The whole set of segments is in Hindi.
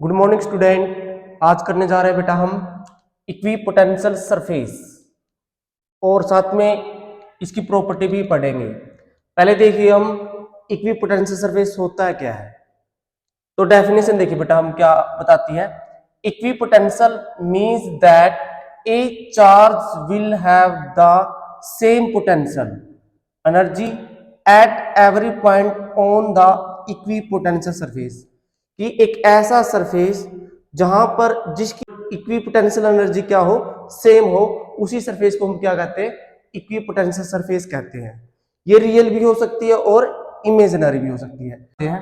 Good morning student. आज करने जा रहे हैं बेटा हम इक्विपोटेंशियल सरफेस और साथ में इसकी प्रॉपर्टी भी पढ़ेंगे। पहले देखिए हम इक्विपोटेंशियल सरफेस होता है क्या है। तो डेफिनेशन देखिए बेटा हम क्या बताती है। Equipotential means that A charge will have the same potential energy at every point on the equipotential surface, कि एक ऐसा सरफेस जहां पर जिसकी इक्विपोटेंशियल एनर्जी क्या हो, सेम हो, उसी सरफेस को हम क्या कहते हैं, इक्विपोटेंशियल सरफेस कहते हैं। ये रियल भी हो सकती है और इमेजिनरी भी हो सकती है।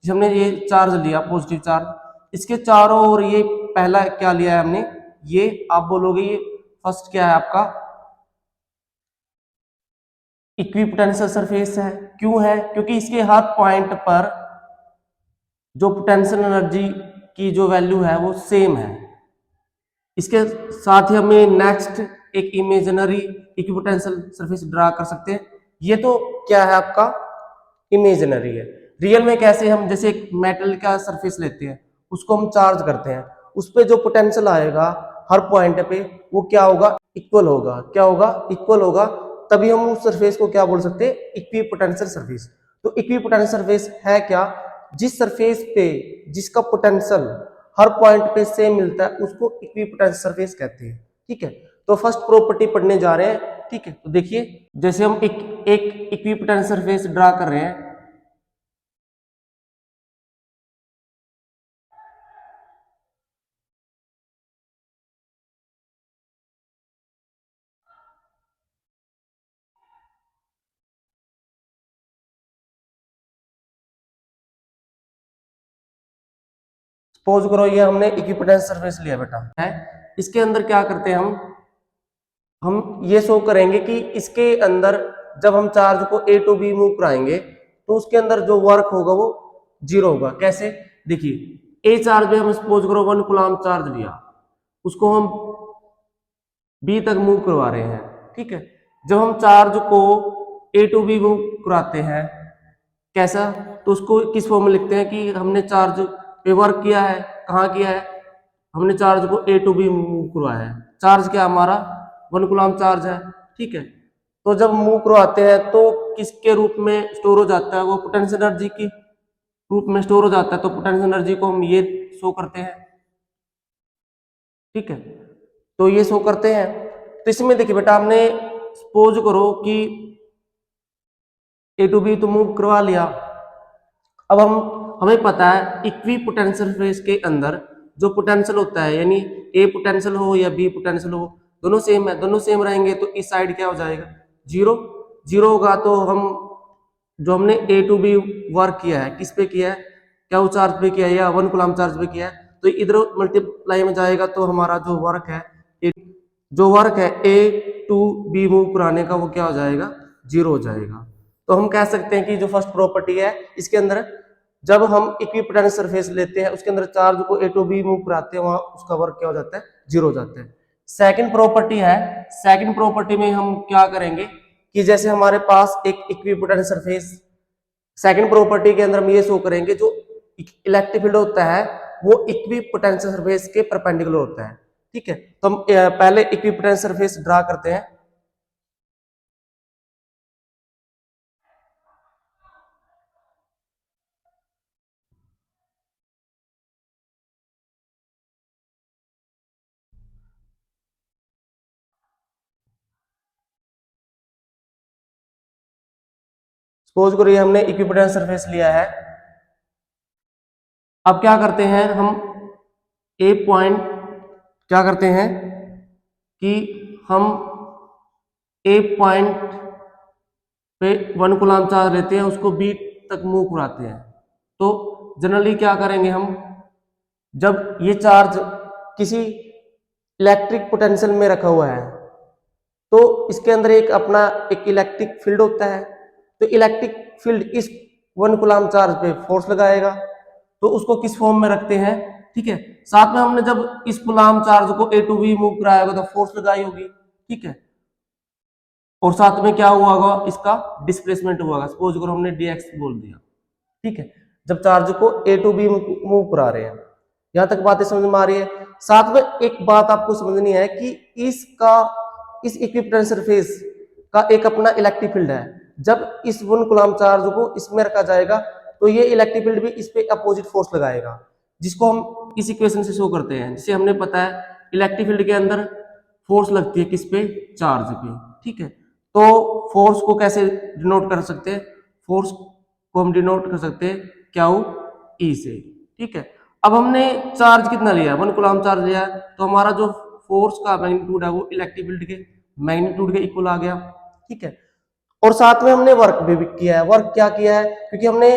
हमने ये चार्ज लिया, पॉजिटिव चार्ज, इसके चारों ओर ये पहला क्या लिया है हमने, ये आप बोलोगे ये फर्स्ट क्या है आपका इक्विपोटेंशियल सरफेस है। क्यों है? क्योंकि इसके हर पॉइंट पर जो पोटेंशियल एनर्जी की जो वैल्यू है वो सेम है। इसके साथ ही हमें नेक्स्ट एक इमेजिनरी इक्विपोटेंशियल सरफेस ड्रा कर सकते हैं। ये तो क्या है आपका इमेजिनरी है। रियल में कैसे, हम जैसे एक मेटल का सरफेस लेते हैं, उसको हम चार्ज करते हैं, उस पर जो पोटेंशियल आएगा हर पॉइंट पे वो क्या होगा, इक्वल होगा। क्या होगा? इक्वल होगा। तभी हम उस सरफेस को क्या बोल सकते हैं, इक्विपोटेंशियल सरफेस। तो इक्विपोटेंशियल सरफेस है क्या? जिस सरफेस पे जिसका पोटेंशियल हर पॉइंट पे सेम मिलता है उसको इक्विपोटेंशियल सरफेस कहते हैं। ठीक है, तो फर्स्ट प्रॉपर्टी पढ़ने जा रहे हैं। ठीक है, तो देखिए जैसे हम एक इक्विपोटेंशियल सरफेस ड्रा कर रहे हैं, सपोज करो ये हमने इक्विपोटेंशियल सरफेस लिया बेटा है। इसके अंदर क्या करते हैं हम ये शो करेंगे कि इसके अंदर जब हम चार्ज को ए टू बी मूव कराएंगे तो उसके अंदर जो वर्क होगा वो जीरो होगा। कैसे? देखिए ए चार्ज में हम सपोज करो 1 कूलम चार्ज लिया, उसको हम बी तक मूव करवा रहे हैं। ठीक है, जब हम चार्ज को ए टू बी मूव कराते हैं कैसा, तो उसको किस फॉर्म में लिखते हैं कि हमने चार्ज पे वर्क किया है। कहाँ किया है? हमने चार्ज को ए टू बी मूव करवाया है। चार्ज क्या हमारा 1 कूलम चार्ज है। ठीक है, तो जब मूव करवाते हैं तो किसके रूप में स्टोर हो जाता है, वो पोटेंशियल एनर्जी की रूप में स्टोर हो जाता है। तो पोटेंशियल एनर्जी को हम ये शो करते हैं। ठीक है, तो ये शो करते हैं। तो इसमें देखिए बेटा हमने सपोज करो कि ए टू बी तो मूव करवा लिया। अब हमें पता है इक्विपोटेंशियल सरफेस के अंदर जो पोटेंशियल होता है, यानी ए पोटेंशियल हो या बी पोटेंशियल हो, दोनों सेम है। दोनों सेम रहेंगे तो इस साइड क्या हो जाएगा, जीरो। जीरो होगा तो हम जो हमने ए टू बी वर्क किया है किस पे किया है, क्या वो चार्ज पे किया है या 1 कूलम चार्ज पे किया है, तो इधर मल्टीप्लाई में जाएगा तो हमारा जो वर्क है ए टू बी मूव कराने का वो क्या हो जाएगा, जीरो हो जाएगा। तो हम कह सकते हैं कि जो फर्स्ट प्रॉपर्टी है इसके अंदर जब हम इक्विपोटेंशियल सरफेस लेते हैं उसके अंदर चार्ज को ए टू बी मूव कराते हैं, वहां उसका वर्क क्या हो जाता है, जीरो हो जाता है। सेकंड प्रॉपर्टी है, सेकंड प्रॉपर्टी में हम क्या करेंगे कि जैसे हमारे पास एक इक्विपोटेंशियल सरफेस, सेकंड प्रॉपर्टी के अंदर हम ये शो करेंगे जो इलेक्ट्रिक फील्ड होता है वो इक्विपोटेंशियल सरफेस के परपेंडिकुलर होता है। ठीक है, तो हम पहले इक्विपोटेंशियल सरफेस ड्रा करते हैं। सपोज करो ये हमने इक्विपोटेंशियल सरफेस लिया है। अब क्या करते हैं हम, ए पॉइंट क्या करते हैं कि हम ए पॉइंट पे 1 कूलम चार्ज लेते हैं, उसको बी तक मूव कराते हैं। तो जनरली क्या करेंगे हम, जब ये चार्ज किसी इलेक्ट्रिक पोटेंशियल में रखा हुआ है तो इसके अंदर एक अपना एक इलेक्ट्रिक फील्ड होता है। तो इलेक्ट्रिक फील्ड इस 1 कूलम चार्ज पे फोर्स लगाएगा, तो उसको किस फॉर्म में रखते हैं। ठीक है, साथ में हमने जब इस कूलम चार्ज को ए टू बी मूव कराया होगा तो फोर्स लगाई होगी। ठीक है, और साथ में क्या हुआ होगा, इसका डिस्प्लेसमेंट हुआ होगा। सपोज करो हमने dx बोल दिया। ठीक है, जब चार्ज को ए टू बी मूव करा रहे हैं यहां तक बातें समझ में आ रही है। साथ में एक बात आपको समझनी है कि इस इक्विपोटेंशियल सरफेस का एक अपना इलेक्ट्रिक फील्ड है। जब इस 1 कूलम्ब चार्ज को इसमें रखा जाएगा तो ये इलेक्ट्रिक फील्ड भी इस पे अपोजिट फोर्स लगाएगा, जिसको हम इस इक्वेशन से शो करते हैं। जिसे हमने पता है इलेक्ट्रिक फील्ड के अंदर फोर्स लगती है किस पे, चार्ज पे, ठीक है। तो फोर्स को कैसे डिनोट कर सकते हैं, फोर्स को हम डिनोट कर सकते हैं क्यू ई से, ठीक है। अब हमने चार्ज कितना लिया, 1 कूलम्ब चार्ज लिया, तो हमारा जो फोर्स का मैग्नीट्यूड है वो इलेक्ट्रिक फील्ड के मैग्नीट्यूड के इक्वल आ गया, ठीक है। और साथ में हमने वर्क भी किया है। वर्क क्या किया है, क्योंकि हमने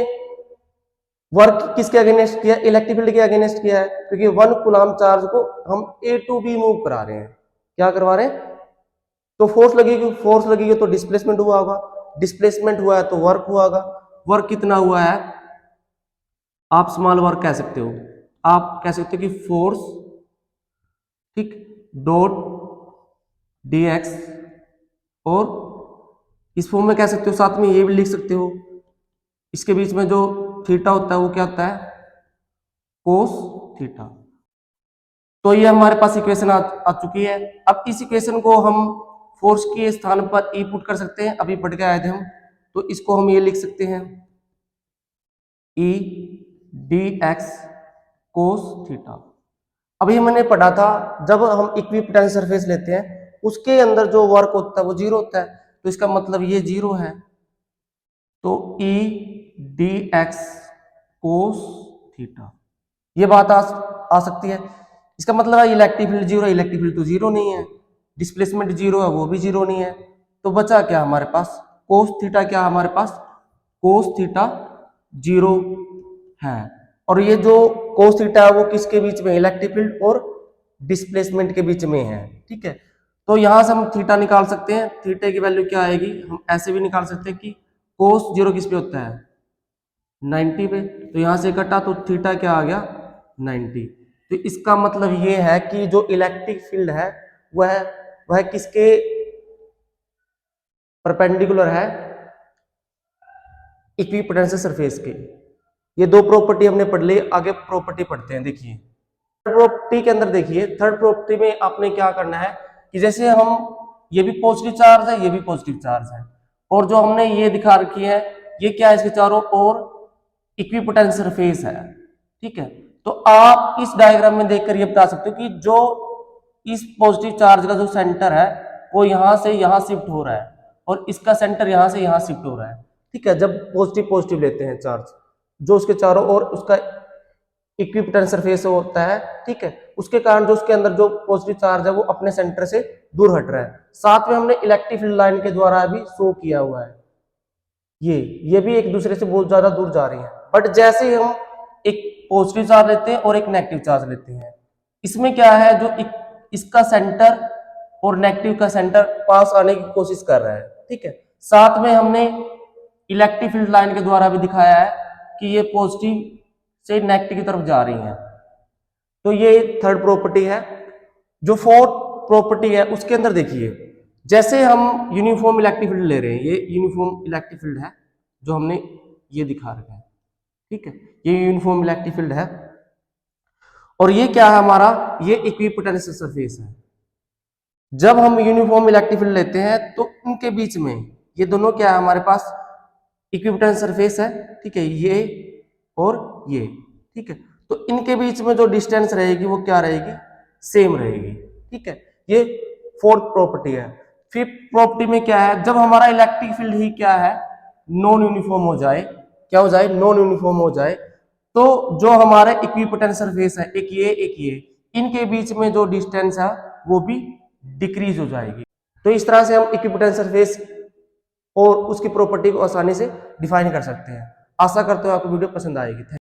वर्क किसके अगेंस्ट किया, इलेक्ट्रिक फील्ड के अगेंस्ट किया है, क्योंकि 1 कूलम्ब चार्ज को हम ए टू बी मूव करा रहे हैं। क्या करवा रहे हैं, तो फोर्स लगेगी तो डिस्प्लेसमेंट हुआ होगा, डिस्प्लेसमेंट हुआ है तो वर्क हुआ होगा। वर्क कितना हुआ है, आप स्मॉल वर्क कह सकते हो, आप कह सकते हो कि फोर्स, ठीक, डॉट dx, और इस फॉर्म में कह सकते हो, साथ में ये भी लिख सकते हो, इसके बीच में जो थीटा होता है वो क्या होता है, कोस थीटा। तो ये हमारे पास इक्वेशन आ चुकी है। अब इस इक्वेशन को हम फोर्स के स्थान पर ई पुट कर सकते हैं, अभी पढ़ के आए थे हम, तो इसको हम ये लिख सकते हैं E D x cos theta. अभी मैंने पढ़ा था जब हम इक्विपोटेंशियल सरफेस लेते हैं उसके अंदर जो वर्क होता है वो जीरो होता है, तो इसका मतलब ये जीरो है, तो E D x cos theta, ये बात आ सकती है। इसका मतलब है इलेक्ट्रिक फील्ड जीरो है, इलेक्ट्रिक फील्ड तो जीरो नहीं है, डिस्प्लेसमेंट जीरो है, वो भी जीरो नहीं है, तो बचा क्या हमारे पास, कोस थीटा। क्या हमारे पास कोस थीटा जीरो है, और ये जो कोस थीटा है वो किसके बीच में, इलेक्ट्रिक फील्ड और डिस्प्लेसमेंट के बीच में है, ठीक है। तो यहां से हम थीटा निकाल सकते हैं, थीटा की वैल्यू क्या आएगी, हम ऐसे भी निकाल सकते हैं कि कोस जीरो किस पे होता है, 90 पे, तो यहां से कटा तो थीटा क्या आ गया, 90। तो इसका मतलब ये है कि जो इलेक्ट्रिक फील्ड है वह किसके परपेंडिकुलर है, इक्विपोटेंशियल सरफेस के। ये दो प्रॉपर्टी हमने पढ़ ली, आगे प्रॉपर्टी पढ़ते हैं। देखिए थर्ड प्रॉपर्टी के अंदर, देखिए थर्ड प्रॉपर्टी में आपने क्या करना है कि जैसे हम, ये भी पॉजिटिव चार्ज है, ये भी पॉजिटिव चार्ज है, और जो हमने ये दिखा रखी है ये क्या है, इसके चारों ओर इक्विपोटेंशियल सरफेस है, ठीक है। तो आप इस डायग्राम में देखकर ये बता सकते हो कि जो इस पॉजिटिव चार्ज का जो सेंटर है वो यहां से यहां शिफ्ट हो रहा है, और इसका सेंटर यहां से यहां शिफ्ट हो रहा है, ठीक है। जब पॉजिटिव पॉजिटिव लेते हैं चार्ज, जो उसके चारों ओर उसका इक्विपोटेंशियल सरफेस होता है, ठीक है, उसके कारण जो उसके अंदर जो पॉजिटिव चार्ज है वो अपने सेंटर से दूर हट रहा है। साथ में हमने इलेक्ट्रिक फील्ड लाइन के द्वारा भी शो किया हुआ है, ये भी एक दूसरे से बहुत ज्यादा दूर जा रही है। बट जैसे ही हम एक पॉजिटिव चार्ज लेते हैं और एक नेगेटिव चार्ज लेते हैं, इसमें क्या है, जो इसका सेंटर और नेगेटिव का सेंटर पास आने की कोशिश कर रहा है, ठीक है। साथ में हमने इलेक्ट्रिक फील्ड लाइन के द्वारा भी दिखाया है कि ये पॉजिटिव से नेगेटिव की तरफ जा रही हैं, तो ये थर्ड प्रॉपर्टी है। जो फोर्थ प्रॉपर्टी है उसके अंदर देखिए, जैसे हम यूनिफॉर्म इलेक्ट्रिक फील्ड ले रहे हैं, ये यूनिफॉर्म इलेक्ट्रिक फील्ड है जो हमने ये दिखा रखा है, ठीक है, ये यूनिफॉर्म इलेक्ट्रिक फील्ड है, और ये क्या है हमारा, ये इक्विपोटेंशियल सरफेस है। जब हम यूनिफॉर्म इलेक्ट्रिक फील्ड लेते हैं तो उनके बीच में ये दोनों क्या है, हमारे पास इक्विपोटेंशियल सरफेस है, ठीक है, ये और ये, ठीक है। तो इनके बीच में जो डिस्टेंस रहेगी वो क्या रहेगी, सेम रहेगी, ठीक है। ये फोर्थ प्रॉपर्टी है। फिफ्थ प्रॉपर्टी में क्या है, जब हमारा इलेक्ट्रिक फील्ड ही क्या है, नॉन यूनिफॉर्म हो जाए, क्या हो जाए, नॉन यूनिफॉर्म हो जाए, तो जो हमारे इक्विपोटेंशियल सरफेस है, एक ये, इनके बीच में जो डिस्टेंस है वो भी डिक्रीज हो जाएगी। तो इस तरह से हम इक्विपोटेंशियल सरफेस और उसकी प्रॉपर्टी को आसानी से डिफाइन कर सकते हैं। आशा करते हो आपको वीडियो पसंद आएगी।